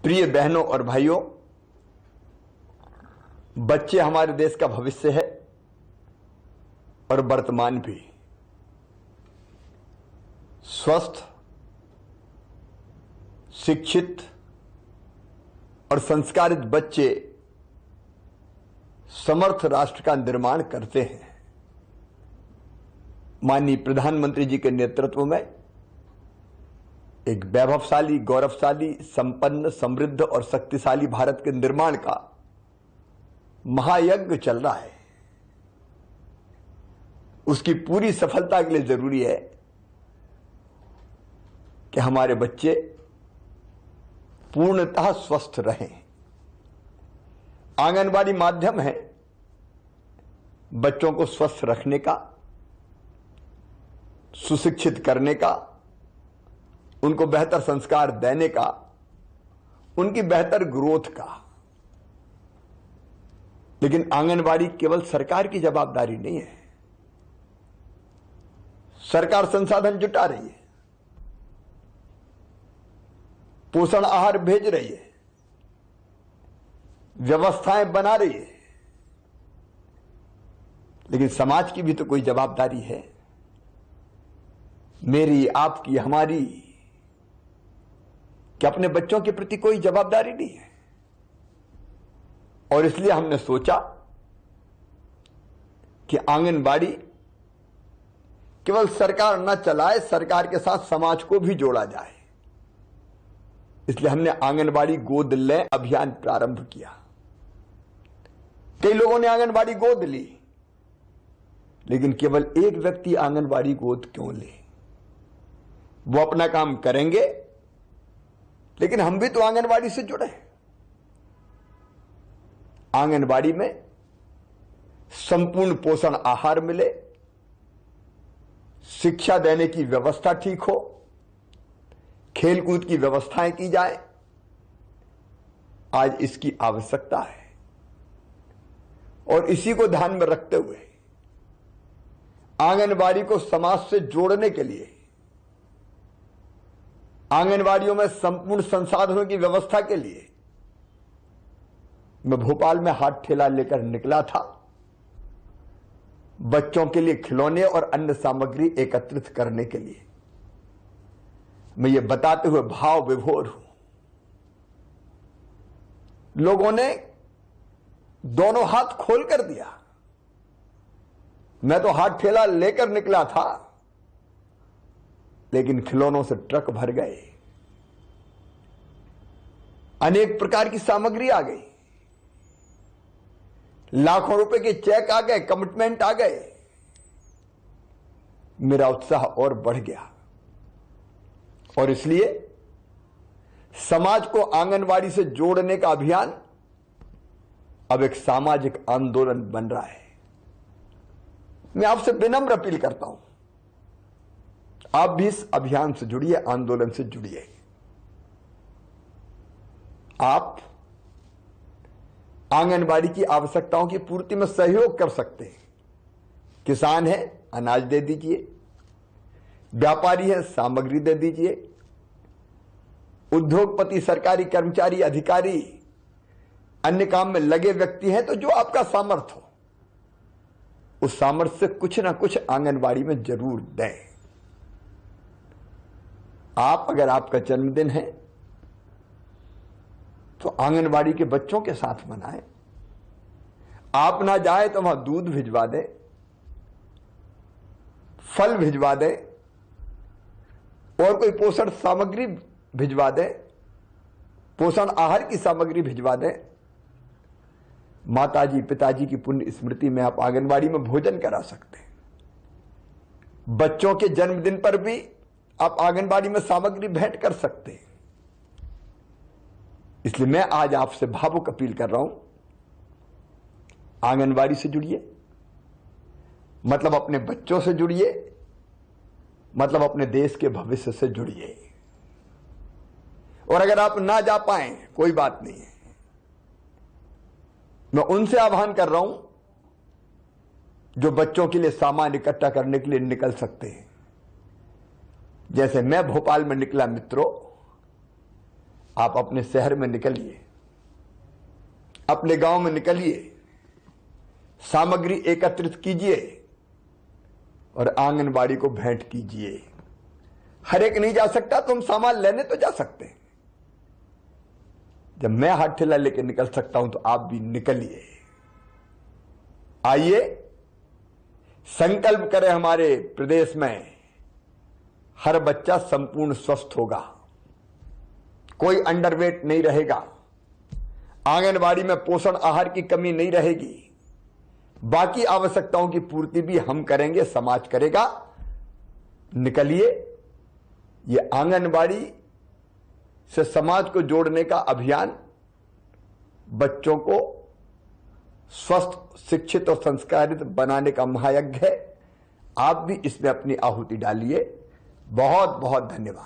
प्रिय बहनों और भाइयों, बच्चे हमारे देश का भविष्य है और वर्तमान भी। स्वस्थ, शिक्षित और संस्कारित बच्चे समर्थ राष्ट्र का निर्माण करते हैं। माननीय प्रधानमंत्री जी के नेतृत्व में एक वैभवशाली, गौरवशाली, संपन्न, समृद्ध और शक्तिशाली भारत के निर्माण का महायज्ञ चल रहा है। उसकी पूरी सफलता के लिए जरूरी है कि हमारे बच्चे पूर्णतः स्वस्थ रहें। आंगनबाड़ी माध्यम है बच्चों को स्वस्थ रखने का, सुशिक्षित करने का, उनको बेहतर संस्कार देने का, उनकी बेहतर ग्रोथ का। लेकिन आंगनबाड़ी केवल सरकार की जवाबदारी नहीं है। सरकार संसाधन जुटा रही है, पोषण आहार भेज रही है, व्यवस्थाएं बना रही है, लेकिन समाज की भी तो कोई जवाबदारी है। मेरी, आपकी, हमारी, कि अपने बच्चों के प्रति कोई जवाबदारी नहीं है। और इसलिए हमने सोचा कि आंगनबाड़ी केवल सरकार न चलाए, सरकार के साथ समाज को भी जोड़ा जाए। इसलिए हमने आंगनबाड़ी गोद ले अभियान प्रारंभ किया। कई लोगों ने आंगनबाड़ी गोद ली, लेकिन केवल एक व्यक्ति आंगनबाड़ी गोद क्यों ले? वो अपना काम करेंगे, लेकिन हम भी तो आंगनबाड़ी से जुड़े। आंगनबाड़ी में संपूर्ण पोषण आहार मिले, शिक्षा देने की व्यवस्था ठीक हो, खेलकूद की व्यवस्थाएं की जाए। आज इसकी आवश्यकता है और इसी को ध्यान में रखते हुए आंगनबाड़ी को समाज से जोड़ने के लिए, आंगनबाड़ियों में संपूर्ण संसाधनों की व्यवस्था के लिए मैं भोपाल में हाथ ठेला लेकर निकला था। बच्चों के लिए खिलौने और अन्य सामग्री एकत्रित करने के लिए। मैं ये बताते हुए भाव विभोर हूं। लोगों ने दोनों हाथ खोल कर दिया। मैं तो हाथ ठेला लेकर निकला था, लेकिन खिलौनों से ट्रक भर गए। अनेक प्रकार की सामग्री आ गई, लाखों रुपए के चेक आ गए, कमिटमेंट आ गए। मेरा उत्साह और बढ़ गया और इसलिए समाज को आंगनबाड़ी से जोड़ने का अभियान अब एक सामाजिक आंदोलन बन रहा है। मैं आपसे विनम्र अपील करता हूं, आप भी इस अभियान से जुड़िए, आंदोलन से जुड़िए। आप आंगनबाड़ी की आवश्यकताओं की पूर्ति में सहयोग कर सकते हैं। किसान है, अनाज दे दीजिए। व्यापारी है, सामग्री दे दीजिए। उद्योगपति, सरकारी कर्मचारी, अधिकारी, अन्य काम में लगे व्यक्ति हैं, तो जो आपका सामर्थ्य हो, उस सामर्थ्य से कुछ ना कुछ आंगनबाड़ी में जरूर दें। आप, अगर आपका जन्मदिन है तो आंगनबाड़ी के बच्चों के साथ मनाएं। आप ना जाए तो वहां दूध भिजवा दें, फल भिजवा दें और कोई पोषण सामग्री भिजवा दें, पोषण आहार की सामग्री भिजवा दें। माताजी, पिताजी की पुण्य स्मृति में आप आंगनबाड़ी में भोजन करा सकते हैं। बच्चों के जन्मदिन पर भी आप आंगनबाड़ी में सामग्री भेंट कर सकते हैं। इसलिए मैं आज आपसे भावुक अपील कर रहा हूं, आंगनबाड़ी से जुड़िए, मतलब अपने बच्चों से जुड़िए, मतलब अपने देश के भविष्य से जुड़िए। और अगर आप ना जा पाए, कोई बात नहीं है, मैं उनसे आह्वान कर रहा हूं जो बच्चों के लिए सामान इकट्ठा करने के लिए निकल सकते हैं। जैसे मैं भोपाल में निकला, मित्रों, आप अपने शहर में निकलिए, अपने गांव में निकलिए, सामग्री एकत्रित कीजिए और आंगनबाड़ी को भेंट कीजिए। हर एक नहीं जा सकता, तुम सामान लेने तो जा सकते हैं। जब मैं हाथ ठेला लेके निकल सकता हूं तो आप भी निकलिए। आइए संकल्प करें, हमारे प्रदेश में हर बच्चा संपूर्ण स्वस्थ होगा, कोई अंडरवेट नहीं रहेगा, आंगनबाड़ी में पोषण आहार की कमी नहीं रहेगी, बाकी आवश्यकताओं की पूर्ति भी हम करेंगे, समाज करेगा। निकलिए, ये आंगनबाड़ी से समाज को जोड़ने का अभियान बच्चों को स्वस्थ, शिक्षित और संस्कारित बनाने का महायज्ञ है। आप भी इसमें अपनी आहुति डालिए। बहुत बहुत धन्यवाद।